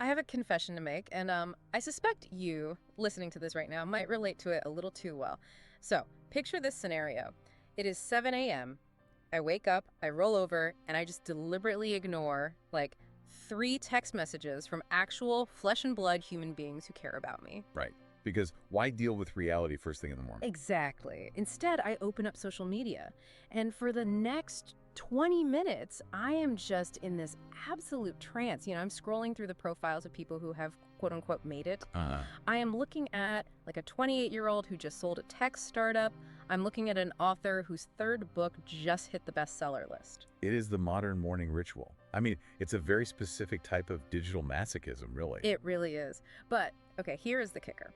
I have a confession to make, and I suspect you, listening to this right now, might relate to it a little too well. So, picture this scenario. It is 7 a.m. I wake up, I roll over, and I just deliberately ignore, like, 3 text messages from actual flesh and blood human beings who care about me. Right. Because why deal with reality first thing in the morning? Exactly. Instead, I open up social media, and for the next 20 minutes, I am just in this absolute trance. I'm scrolling through the profiles of people who have quote unquote made it. I am looking at like a 28-year-old who just sold a tech startup. I'm looking at an author whose 3rd book just hit the bestseller list. It is the modern morning ritual. I mean, it's a very specific type of digital masochism, really. It really is. But, okay, here is the kicker.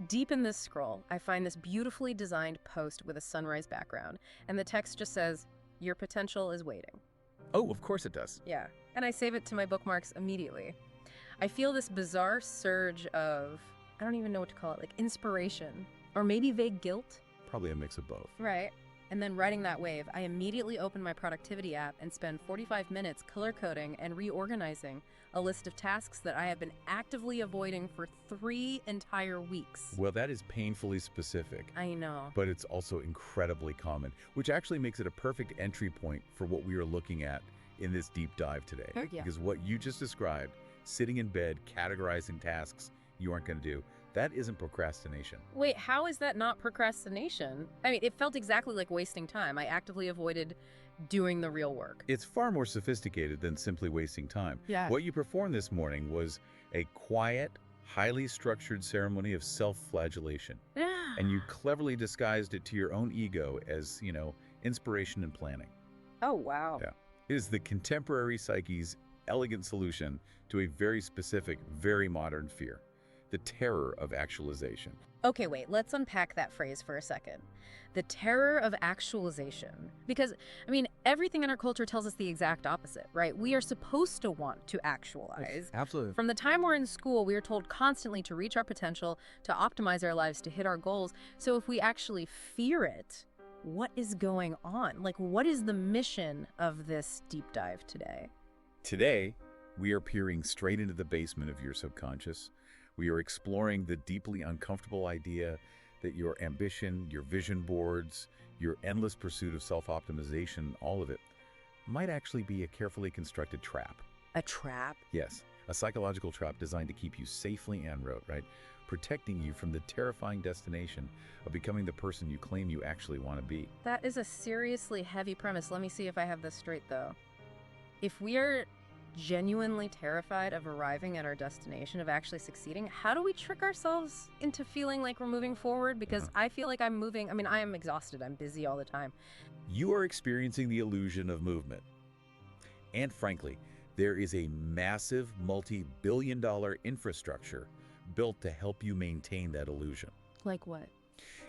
Deep in this scroll, I find this beautifully designed post with a sunrise background, and the text just says, "Your potential is waiting." Oh, of course it does. Yeah, and I save it to my bookmarks immediately. I feel this bizarre surge of, I don't even know what to call it, like inspiration, or maybe vague guilt. Probably a mix of both. Right. And then riding that wave, I immediately open my productivity app and spend 45 minutes color coding and reorganizing a list of tasks that I have been actively avoiding for 3 entire weeks. Well, that is painfully specific. I know. But it's also incredibly common, which actually makes it a perfect entry point for what we are looking at in this deep dive today. Oh, yeah. Because what you just described, sitting in bed, categorizing tasks you aren't going to do, that isn't procrastination. Wait, how is that not procrastination? I mean, it felt exactly like wasting time. I actively avoided doing the real work. It's far more sophisticated than simply wasting time. Yeah. What you performed this morning was a quiet, highly structured ceremony of self-flagellation. Yeah. And you cleverly disguised it to your own ego as, inspiration and planning. Oh, wow. Yeah. It is the contemporary psyche's elegant solution to a very specific, very modern fear. The terror of actualization. Okay, wait, let's unpack that phrase for a second. The terror of actualization. Because, everything in our culture tells us the exact opposite, right? We are supposed to want to actualize. Absolutely. From the time we're in school, we are told constantly to reach our potential, to optimize our lives, to hit our goals. So if we actually fear it, what is going on? Like, what is the mission of this deep dive today? Today, we are peering straight into the basement of your subconscious. We are exploring the deeply uncomfortable idea that your ambition, your vision boards, your endless pursuit of self-optimization, all of it, might actually be a carefully constructed trap. A trap? Yes, a psychological trap designed to keep you safely en route, right? Protecting you from the terrifying destination of becoming the person you claim you actually want to be. That is a seriously heavy premise. Let me see if I have this straight, though. If we are genuinely terrified of arriving at our destination, of actually succeeding, how do we trick ourselves into feeling like we're moving forward? Because I feel like I'm moving. I am exhausted. I'm busy all the time. You are experiencing the illusion of movement. And frankly, there is a massive multi-billion-dollar infrastructure built to help you maintain that illusion. Like what?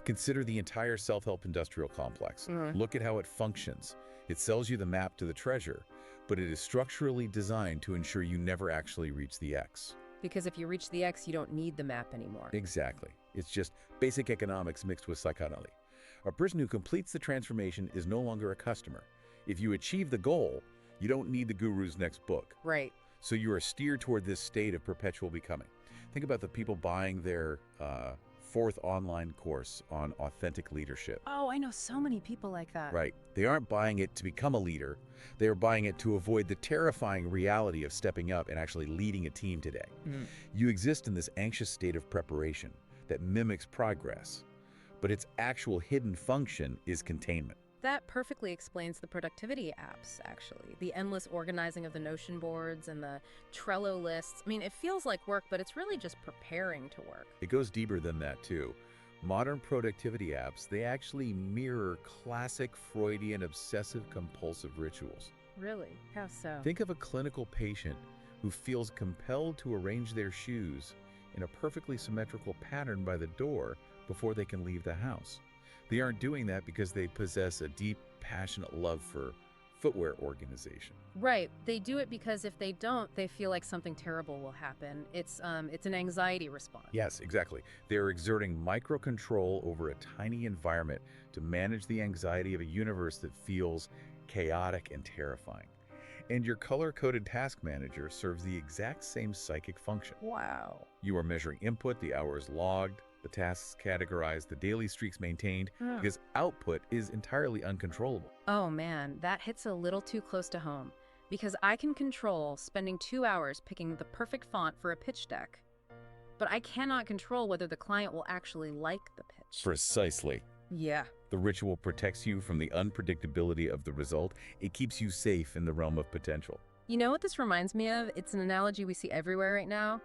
Consider the entire self-help industrial complex. Look at how it functions. It sells you the map to the treasure, but it is structurally designed to ensure you never actually reach the X. Because if you reach the X, you don't need the map anymore. Exactly. It's just basic economics mixed with psychology. A person who completes the transformation is no longer a customer. If you achieve the goal, you don't need the guru's next book. Right. So you are steered toward this state of perpetual becoming. Think about the people buying their 4th online course on authentic leadership. Oh, I know so many people like that. Right. They aren't buying it to become a leader. They are buying it to avoid the terrifying reality of stepping up and actually leading a team today. You exist in this anxious state of preparation that mimics progress, but its actual hidden function is containment. That perfectly explains the productivity apps, actually. The endless organizing of the Notion boards and the Trello lists. It feels like work, but it's really just preparing to work. It goes deeper than that, too. Modern productivity apps, they actually mirror classic Freudian obsessive-compulsive rituals. Really? How so? Think of a clinical patient who feels compelled to arrange their shoes in a perfectly symmetrical pattern by the door before they can leave the house. They aren't doing that because they possess a deep, passionate love for footwear organization. Right. They do it because if they don't, they feel like something terrible will happen. It's an anxiety response. Yes, exactly. They're exerting micro-control over a tiny environment to manage the anxiety of a universe that feels chaotic and terrifying. And your color-coded task manager serves the exact same psychic function. Wow. You are measuring input, the hours logged, the tasks categorized, the daily streaks maintained, because output is entirely uncontrollable. Oh man, that hits a little too close to home. Because I can control spending 2 hours picking the perfect font for a pitch deck. But I cannot control whether the client will actually like the pitch. Precisely. Yeah. The ritual protects you from the unpredictability of the result. It keeps you safe in the realm of potential. You know what this reminds me of? It's an analogy we see everywhere right now.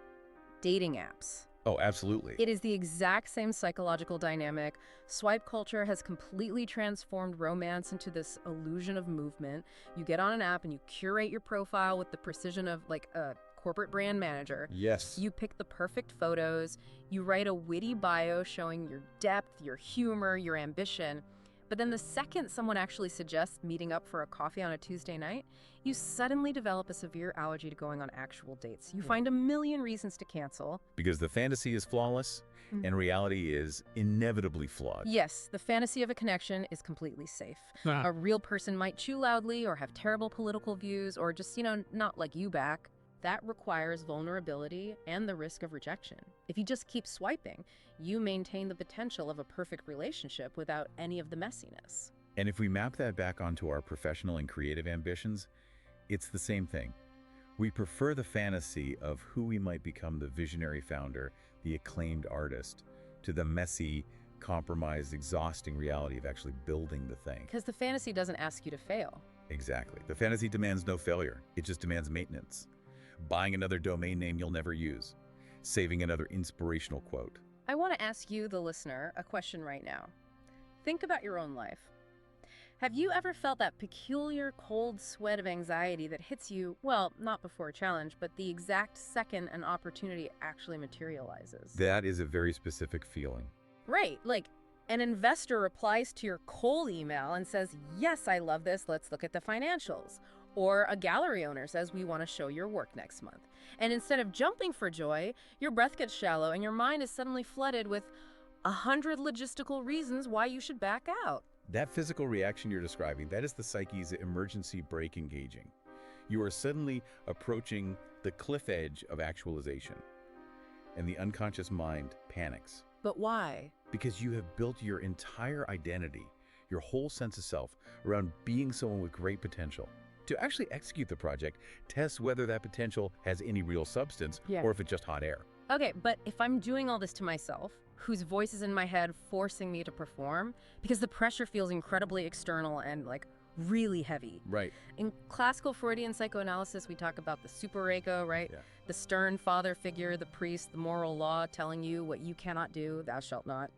Dating apps. Oh, absolutely. It is the exact same psychological dynamic. Swipe culture has completely transformed romance into this illusion of movement. You get on an app and you curate your profile with the precision of like a corporate brand manager. Yes. You pick the perfect photos. You write a witty bio showing your depth, your humor, your ambition. But then the second someone actually suggests meeting up for a coffee on a Tuesday night, you suddenly develop a severe allergy to going on actual dates. You find a million reasons to cancel. Because the fantasy is flawless and reality is inevitably flawed. Yes, the fantasy of a connection is completely safe. A real person might chew loudly or have terrible political views or just, not like you back. That requires vulnerability and the risk of rejection. If you just keep swiping, you maintain the potential of a perfect relationship without any of the messiness. And if we map that back onto our professional and creative ambitions, it's the same thing. We prefer the fantasy of who we might become, the visionary founder, the acclaimed artist, to the messy, compromised, exhausting reality of actually building the thing. Because the fantasy doesn't ask you to fail. Exactly. The fantasy demands no failure. It just demands maintenance. Buying another domain name you'll never use. Saving another inspirational quote. I want to ask you, the listener, a question right now. Think about your own life. Have you ever felt that peculiar cold sweat of anxiety that hits you, well, not before a challenge, but the exact second an opportunity actually materializes? That is a very specific feeling. Right, like an investor replies to your cold email and says, yes, I love this, let's look at the financials. Or a gallery owner says, we want to show your work next month. And instead of jumping for joy, your breath gets shallow and your mind is suddenly flooded with 100 logistical reasons why you should back out. That physical reaction you're describing, that is the psyche's emergency brake engaging. You are suddenly approaching the cliff edge of actualization, and the unconscious mind panics. But why? Because you have built your entire identity, your whole sense of self, around being someone with great potential. To actually execute the project, test whether that potential has any real substance or if it's just hot air. Okay, but if I'm doing all this to myself, whose voice is in my head forcing me to perform, because the pressure feels incredibly external and like really heavy. Right. In classical Freudian psychoanalysis, we talk about the superego, right? Yeah. The stern father figure, the priest, the moral law telling you what you cannot do, thou shalt not.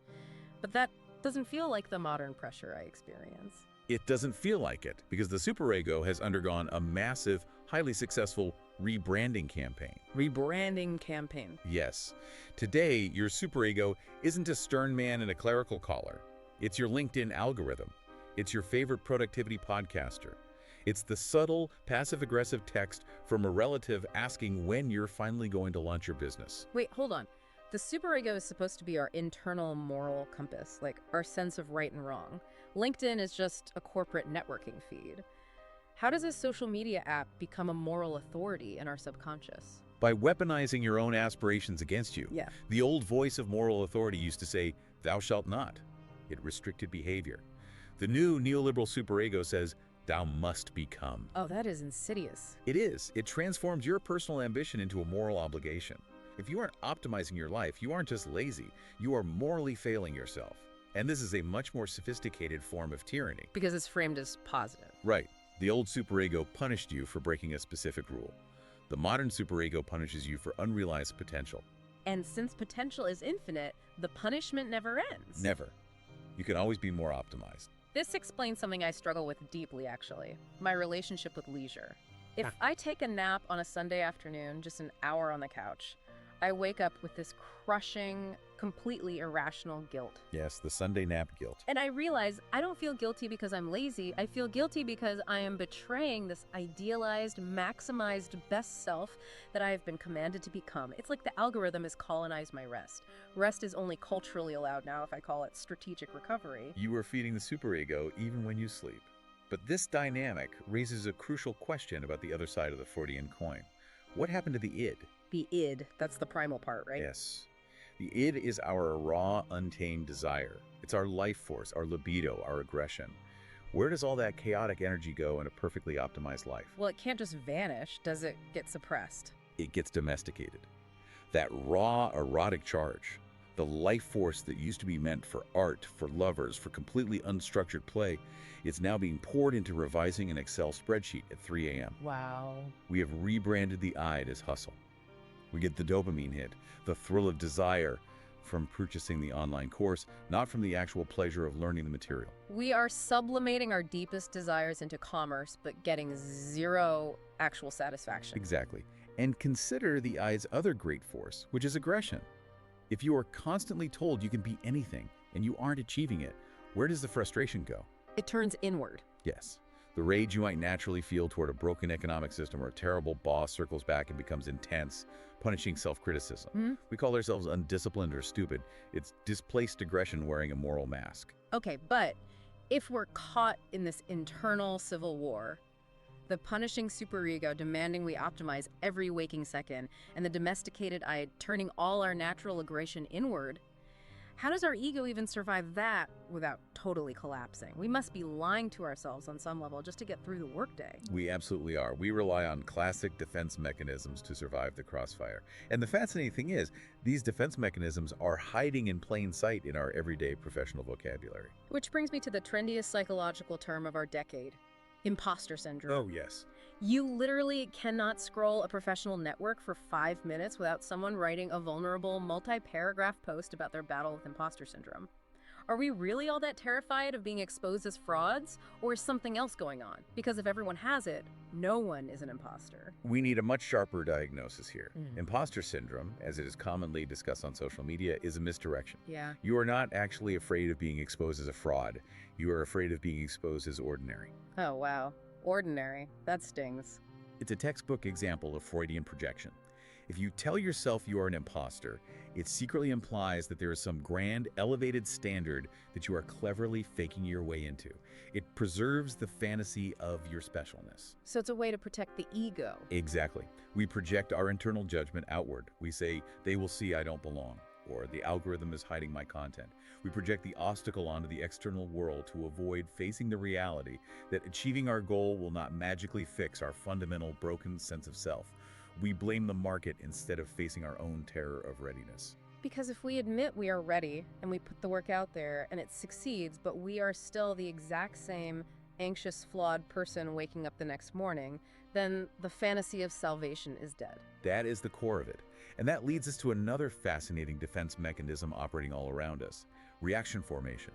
But that doesn't feel like the modern pressure I experience. It doesn't feel like it because the superego has undergone a massive, highly successful rebranding campaign. Rebranding campaign. Yes. Today, your superego isn't a stern man in a clerical collar. It's your LinkedIn algorithm. It's your favorite productivity podcaster. It's the subtle, passive-aggressive text from a relative asking when you're finally going to launch your business. Wait, hold on. The superego is supposed to be our internal moral compass, like our sense of right and wrong. LinkedIn is just a corporate networking feed. How does a social media app become a moral authority in our subconscious? By weaponizing your own aspirations against you. Yeah. The old voice of moral authority used to say, thou shalt not. It restricted behavior. The new neoliberal superego says, thou must become. Oh, that is insidious. It is. It transforms your personal ambition into a moral obligation. If you aren't optimizing your life, you aren't just lazy. You are morally failing yourself. And this is a much more sophisticated form of tyranny. Because it's framed as positive. Right. The old superego punished you for breaking a specific rule. The modern superego punishes you for unrealized potential. And since potential is infinite, the punishment never ends. Never. You can always be more optimized. This explains something I struggle with deeply, actually. My relationship with leisure. If I take a nap on a Sunday afternoon, just an hour on the couch, I wake up with this crushing, completely irrational guilt. Yes, the Sunday nap guilt. And I realize I don't feel guilty because I'm lazy. I feel guilty because I am betraying this idealized, maximized best self that I have been commanded to become. It's like the algorithm has colonized my rest. Rest is only culturally allowed now if I call it strategic recovery. You are feeding the superego even when you sleep. But this dynamic raises a crucial question about the other side of the Freudian coin. What happened to the id? The id, that's the primal part, right? Yes. The id is our raw, untamed desire. It's our life force, our libido, our aggression. Where does all that chaotic energy go in a perfectly optimized life? Well, it can't just vanish. Does it get suppressed? It gets domesticated. That raw, erotic charge, the life force that used to be meant for art, for lovers, for completely unstructured play, is now being poured into revising an Excel spreadsheet at 3 a.m. Wow. We have rebranded the id as hustle. We get the dopamine hit, the thrill of desire from purchasing the online course, not from the actual pleasure of learning the material. We are sublimating our deepest desires into commerce, but getting zero actual satisfaction. Exactly. And consider the I's other great force, which is aggression. If you are constantly told you can be anything and you aren't achieving it, where does the frustration go? It turns inward. Yes. The rage you might naturally feel toward a broken economic system or a terrible boss circles back and becomes intense, punishing self-criticism. We call ourselves undisciplined or stupid. It's displaced aggression wearing a moral mask. Okay, but if we're caught in this internal civil war, the punishing superego demanding we optimize every waking second, and the domesticated I turning all our natural aggression inward, how does our ego even survive that without totally collapsing? We must be lying to ourselves on some level just to get through the workday. We absolutely are. We rely on classic defense mechanisms to survive the crossfire. And the fascinating thing is, these defense mechanisms are hiding in plain sight in our everyday professional vocabulary. Which brings me to the trendiest psychological term of our decade, imposter syndrome. Oh, yes. You literally cannot scroll a professional network for 5 minutes without someone writing a vulnerable, multi-paragraph post about their battle with imposter syndrome. Are we really all that terrified of being exposed as frauds, or is something else going on? Because if everyone has it, no one is an imposter. We need a much sharper diagnosis here. Imposter syndrome, as it is commonly discussed on social media, is a misdirection. Yeah. You are not actually afraid of being exposed as a fraud. You are afraid of being exposed as ordinary. Oh, wow. Ordinary. That stings. It's a textbook example of Freudian projection. If you tell yourself you are an imposter, it secretly implies that there is some grand, elevated standard that you are cleverly faking your way into. It preserves the fantasy of your specialness. So it's a way to protect the ego. Exactly. We project our internal judgment outward. We say, they will see I don't belong, or the algorithm is hiding my content. We project the obstacle onto the external world to avoid facing the reality that achieving our goal will not magically fix our fundamental broken sense of self. We blame the market instead of facing our own terror of readiness. Because if we admit we are ready and we put the work out there and it succeeds, but we are still the exact same anxious, flawed person waking up the next morning, then the fantasy of salvation is dead. That is the core of it. And that leads us to another fascinating defense mechanism operating all around us: reaction formation.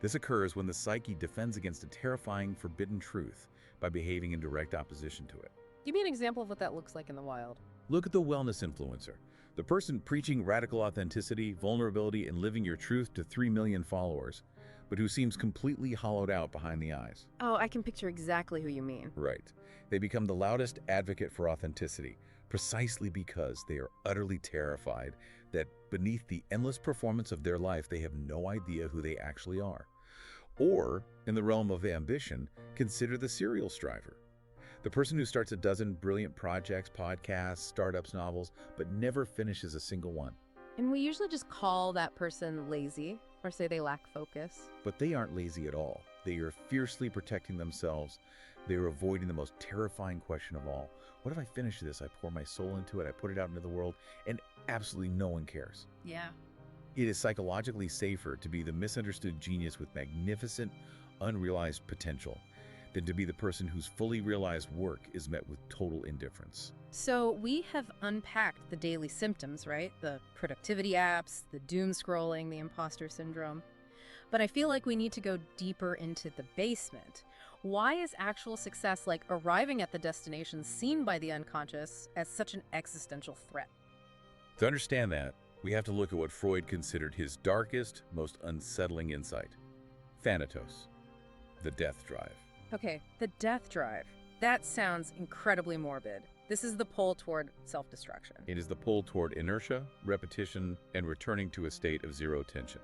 This occurs when the psyche defends against a terrifying, forbidden truth by behaving in direct opposition to it. Give me an example of what that looks like in the wild. Look at the wellness influencer, the person preaching radical authenticity, vulnerability, and living your truth to 3 million followers, but who seems completely hollowed out behind the eyes. Oh, I can picture exactly who you mean. Right. They become the loudest advocate for authenticity, precisely because they are utterly terrified that beneath the endless performance of their life, they have no idea who they actually are. Or, in the realm of ambition, consider the serial striver. The person who starts a dozen brilliant projects, podcasts, startups, novels, but never finishes a single one. And we usually just call that person lazy or say they lack focus. But they aren't lazy at all. They are fiercely protecting themselves. They are avoiding the most terrifying question of all. What if I finish this? I pour my soul into it, I put it out into the world, and absolutely no one cares. Yeah. It is psychologically safer to be the misunderstood genius with magnificent, unrealized potential than to be the person whose fully realized work is met with total indifference. So we have unpacked the daily symptoms, right? The productivity apps, the doom scrolling, the imposter syndrome. But I feel like we need to go deeper into the basement. Why is actual success, like arriving at the destination, seen by the unconscious as such an existential threat? To understand that, we have to look at what Freud considered his darkest, most unsettling insight: thanatos, the death drive. Okay, the death drive. That sounds incredibly morbid. This is the pull toward self-destruction. It is the pull toward inertia, repetition, and returning to a state of zero tension.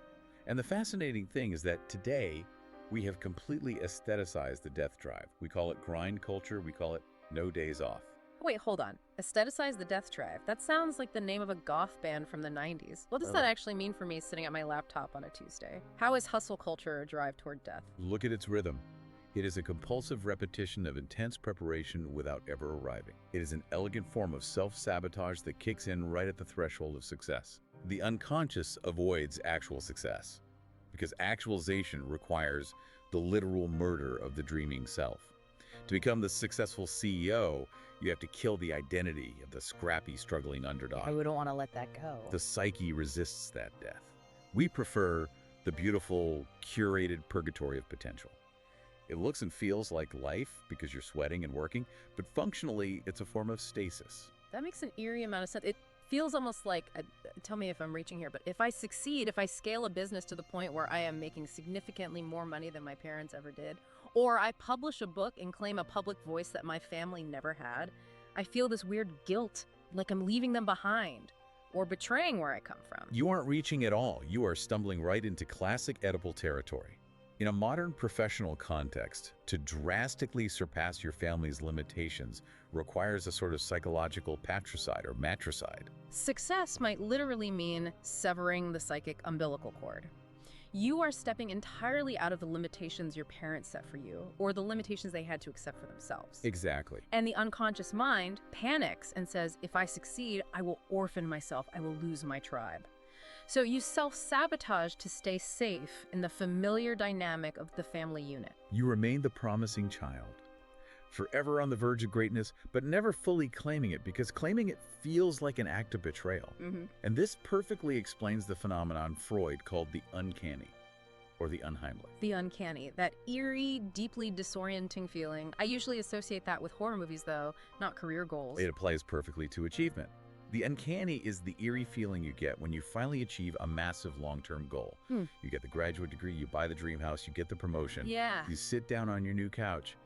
And the fascinating thing is that today, We have completely aestheticized the death drive. We call it grind culture. We call it no days off. Wait, hold on. Aestheticize the death drive. That sounds like the name of a goth band from the 90s. What does that actually mean for me sitting at my laptop on a Tuesday? How is hustle culture a drive toward death? Look at its rhythm. It is a compulsive repetition of intense preparation without ever arriving. It is an elegant form of self-sabotage that kicks in right at the threshold of success. The unconscious avoids actual success because actualization requires the literal murder of the dreaming self. To become the successful CEO, you have to kill the identity of the scrappy, struggling underdog. I wouldn't want to let that go. The psyche resists that death. We prefer the beautiful, curated purgatory of potential. It looks and feels like life because you're sweating and working, but functionally, it's a form of stasis. That makes an eerie amount of sense. It feels almost like, tell me if I'm reaching here, but if I succeed, if I scale a business to the point where I am making significantly more money than my parents ever did, or I publish a book and claim a public voice that my family never had, I feel this weird guilt, like I'm leaving them behind or betraying where I come from. You aren't reaching at all. You are stumbling right into classic Oedipal territory. In a modern professional context, to drastically surpass your family's limitations requires a sort of psychological patricide or matricide. Success might literally mean severing the psychic umbilical cord. You are stepping entirely out of the limitations your parents set for you, or the limitations they had to accept for themselves. Exactly. And the unconscious mind panics and says, if I succeed, I will orphan myself, I will lose my tribe. So you self-sabotage to stay safe in the familiar dynamic of the family unit. You remain the promising child, forever on the verge of greatness, but never fully claiming it because claiming it feels like an act of betrayal. And this perfectly explains the phenomenon Freud called the uncanny or the unheimlich. The uncanny, that eerie, deeply disorienting feeling. I usually associate that with horror movies, though, not career goals. It applies perfectly to achievement. The uncanny is the eerie feeling you get when you finally achieve a massive long-term goal. You get the graduate degree, you buy the dream house, you get the promotion. Yeah. You sit down on your new couch,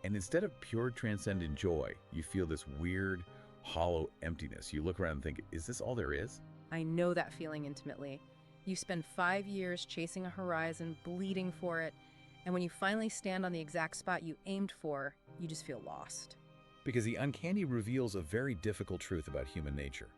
and instead of pure transcendent joy, you feel this weird, hollow emptiness. You look around and think, is this all there is? I know that feeling intimately. You spend 5 years chasing a horizon, bleeding for it, and when you finally stand on the exact spot you aimed for, you just feel lost. Because the uncanny reveals a very difficult truth about human nature.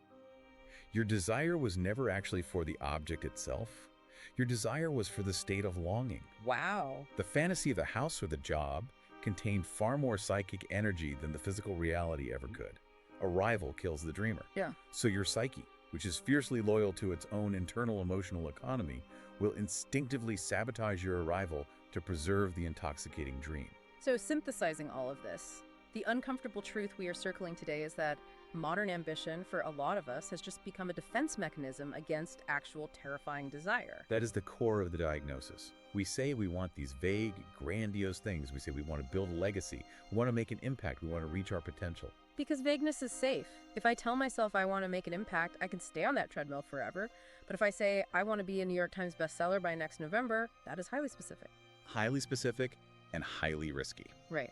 Your desire was never actually for the object itself. Your desire was for the state of longing. Wow. The fantasy of the house or the job contained far more psychic energy than the physical reality ever could. Arrival kills the dreamer. Yeah. So your psyche, which is fiercely loyal to its own internal emotional economy, will instinctively sabotage your arrival to preserve the intoxicating dream. So synthesizing all of this, the uncomfortable truth we are circling today is that modern ambition, for a lot of us, has just become a defense mechanism against actual terrifying desire. That is the core of the diagnosis. We say we want these vague, grandiose things. We say we want to build a legacy. We want to make an impact. We want to reach our potential. Because vagueness is safe. If I tell myself I want to make an impact, I can stay on that treadmill forever. But if I say I want to be a New York Times bestseller by next November, that is highly specific. Highly specific and highly risky. Right.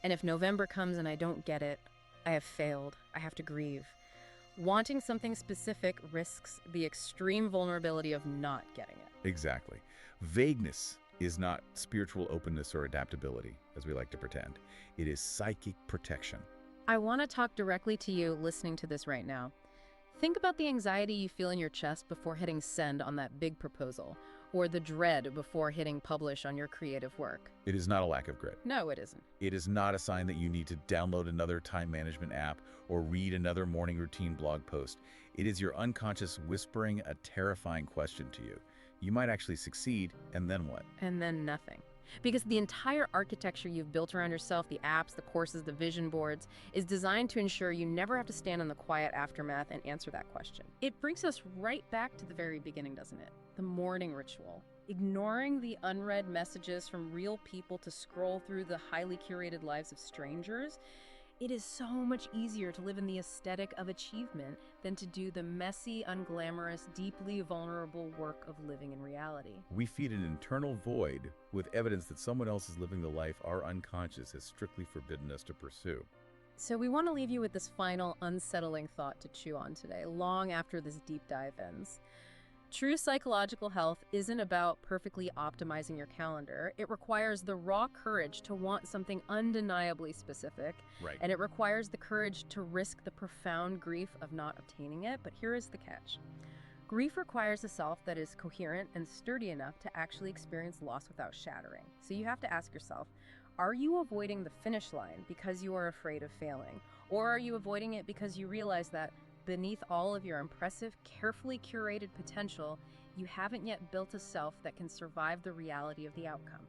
And if November comes and I don't get it, I have failed. I have to grieve. Wanting something specific risks the extreme vulnerability of not getting it. Exactly. Vagueness is not spiritual openness or adaptability, as we like to pretend. It is psychic protection. I want to talk directly to you listening to this right now. Think about the anxiety you feel in your chest before hitting send on that big proposal, or the dread before hitting publish on your creative work. It is not a lack of grit. No, it isn't. It is not a sign that you need to download another time management app or read another morning routine blog post. It is your unconscious whispering a terrifying question to you. You might actually succeed, and then what? And then nothing. Because the entire architecture you've built around yourself, the apps, the courses, the vision boards, is designed to ensure you never have to stand in the quiet aftermath and answer that question. It brings us right back to the very beginning, doesn't it? The morning ritual. Ignoring the unread messages from real people to scroll through the highly curated lives of strangers. It is so much easier to live in the aesthetic of achievement than to do the messy, unglamorous, deeply vulnerable work of living in reality. We feed an internal void with evidence that someone else is living the life our unconscious has strictly forbidden us to pursue. So we want to leave you with this final unsettling thought to chew on today, long after this deep dive ends. True psychological health isn't about perfectly optimizing your calendar. It requires the raw courage to want something undeniably specific, Right. and it requires the courage to risk the profound grief of not obtaining it. But here is the catch. Grief requires a self that is coherent and sturdy enough to actually experience loss without shattering. So you have to ask yourself, are you avoiding the finish line because you are afraid of failing? Or are you avoiding it because you realize that beneath all of your impressive, carefully curated potential, you haven't yet built a self that can survive the reality of the outcome?